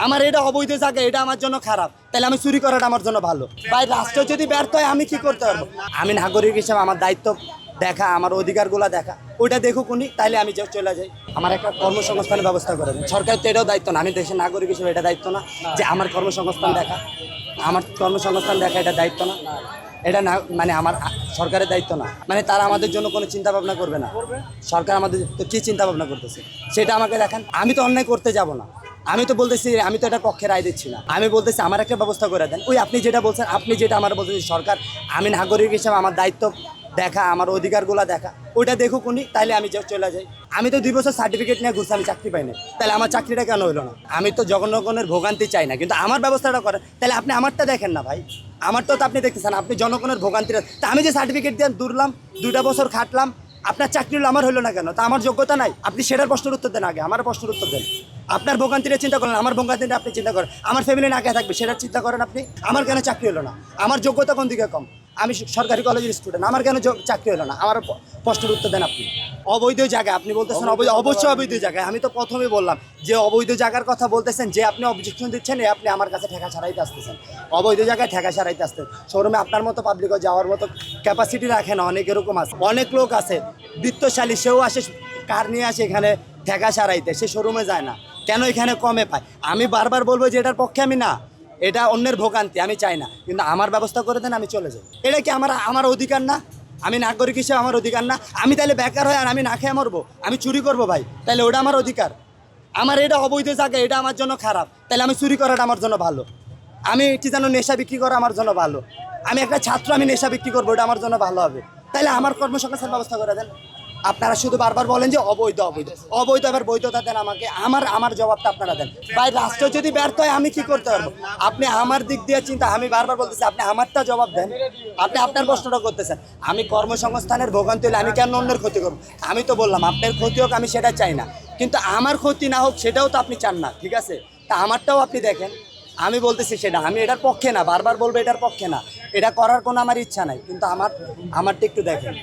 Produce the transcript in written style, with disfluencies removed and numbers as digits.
আমার এটা অবৈধ জায়গা, এটা আমার জন্য খারাপ, তাহলে আমি চুরি করাটা আমার জন্য ভালো। ভাই রাষ্ট্র যদি ব্যর্থ হয় আমি কি করতে পারবো? আমি নাগরিক হিসেবে আমার দায়িত্ব দেখা, আমার অধিকারগুলো দেখা, ওইটা দেখুক উনি, তাইলে আমি চলে যাই। আমার একটা কর্মসংস্থানের ব্যবস্থা করে দেন। সরকার তো এটাও দায়িত্ব না, আমি দেশের নাগরিক হিসেবে এটা দায়িত্ব না যে আমার কর্মসংস্থান দেখা, আমার কর্মসংস্থান দেখা এটা দায়িত্ব না। এটা না মানে আমার সরকারের দায়িত্ব না, মানে তারা আমাদের জন্য কোনো চিন্তা ভাবনা করবে না। সরকার আমাদের তো কী চিন্তা ভাবনা করতেছে সেটা আমাকে দেখান। আমি তো অন্যায় করতে যাব না, আমি তো বলতেছি, আমি তো এটার পক্ষে রায় দিচ্ছি না, আমি বলতেছি আমার একটা ব্যবস্থা করে দেন। ওই আপনি যেটা বলছেন, আপনি যেটা আমার বলতেছেন সরকার, আমি নাগরিক হিসেবে আমার দায়িত্ব দেখা, আমার অধিকারগুলো দেখা, ওইটা দেখুক উনি, তাইলে আমি চলে যাই। আমি তো 2 বছর সার্টিফিকেট নিয়ে ঘুরছি, আমি চাকরি পাইনি, তাহলে আমার চাকরিটা কেন হলো না? আমি তো জনগণের ভোগান্তি চাই না, কিন্তু আমার ব্যবস্থাটা করেন, তাহলে আপনি আমারটা দেখেন না ভাই। আমারটা তো আপনি দেখতেছেন, আপনি জনগণের ভোগান্তিটা। তা আমি যে সার্টিফিকেট দিয়ে দূরলাম, 2টা বছর খাটলাম, আপনার চাকরি হলো, আমার হলো না কেন? তা আমার যোগ্যতা নাই? আপনি সেটার প্রশ্নের উত্তর দেন আগে, আমার প্রশ্নের উত্তর দেন। আপনার ভোগান্তিটা চিন্তা করেন, আমার ভোগান্তিটা আপনি চিন্তা করেন, আমার ফ্যামিলি না কে থাকবে সেটার চিন্তা করেন আপনি। আমার কেন চাকরি হলো না? আমার যোগ্যতা কোন দিকে কম? আমি সরকারি কলেজের স্টুডেন্ট, আমার কেন চাকরি হলো না? আমার প্রশ্নের উত্তর দেন আপনি। অবৈধ জায়গা আপনি বলতেছেন, অবৈধ, অবশ্যই অবৈধ জায়গায়। আমি তো প্রথমেই বললাম যে অবৈধ জায়গার কথা বলতেছেন, যে আপনি অবজেকশন দিচ্ছেন, আপনি আমার কাছে ঠেকা ছাড়াইতে আসতেছেন। অবৈধ জায়গায় ঠেকা ছাড়াইতে আসতেন। শোরুমে আপনার মতো পাবলিকও যাওয়ার মতো ক্যাপাসিটি রাখে না, অনেক এরকম আছে, অনেক লোক আছে বিত্তশালী, সেও আসে কার নিয়ে আসে এখানে ঠেকা ছাড়াইতে, সে শোরুমে যায় না কেন? এখানে কমে পায়। আমি বারবার বলবো যে এটার পক্ষে আমি না, এটা অন্যের ভোগান্তি, আমি চাই না, কিন্তু আমার ব্যবস্থা করে দেন, আমি চলে যাই। এটা কি আমার অধিকার না? আমি নাগরিক হিসেবে আমার অধিকার না? আমি তাহলে বেকার হয়ে আর আমি না খেয়ে মরবো, আমি চুরি করবো ভাই, তাহলে ওটা আমার অধিকার? আমার এটা অবৈধ জায়গা, এটা আমার জন্য খারাপ, তাহলে আমি চুরি করাটা আমার জন্য ভালো? আমি কি যেন নেশা বিক্রি করা আমার জন্য ভালো? আমি একটা ছাত্র, আমি নেশা বিক্রি করবো, এটা আমার জন্য ভালো হবে? তাহলে আমার কর্মসংস্থান ব্যবস্থা করে দেন। আপনারা শুধু বারবার বলেন যে অবৈধ অবৈধ অবৈধ, এবার বৈধতা দেন আমাকে, আমার জবাবটা আপনারা দেন। ভাই রাষ্ট্র যদি ব্যর্থ হয় আমি কি করতে পারবো? আপনি আমার দিক দিয়ে চিন্তা, আমি বারবার বলতেছি আপনি আমারটা জবাব দেন। আপনি আপনার প্রশ্নটা করতেছেন, আমি কর্মসংস্থানের ভোগান্তি হলে আমি কেন অন্যের ক্ষতি করবো? আমি তো বললাম আপনার ক্ষতি হোক, আমি সেটা চাই না, কিন্তু আমার ক্ষতি না হোক সেটাও তো আপনি চান না, ঠিক আছে? তা আমারটাও আপনি দেখেন। আমি বলতেছি সেটা, আমি এটার পক্ষে না, বারবার বলবো এটার পক্ষে না, এটা করার কোনো আমার ইচ্ছা নাই, কিন্তু আমারটা একটু দেখেন।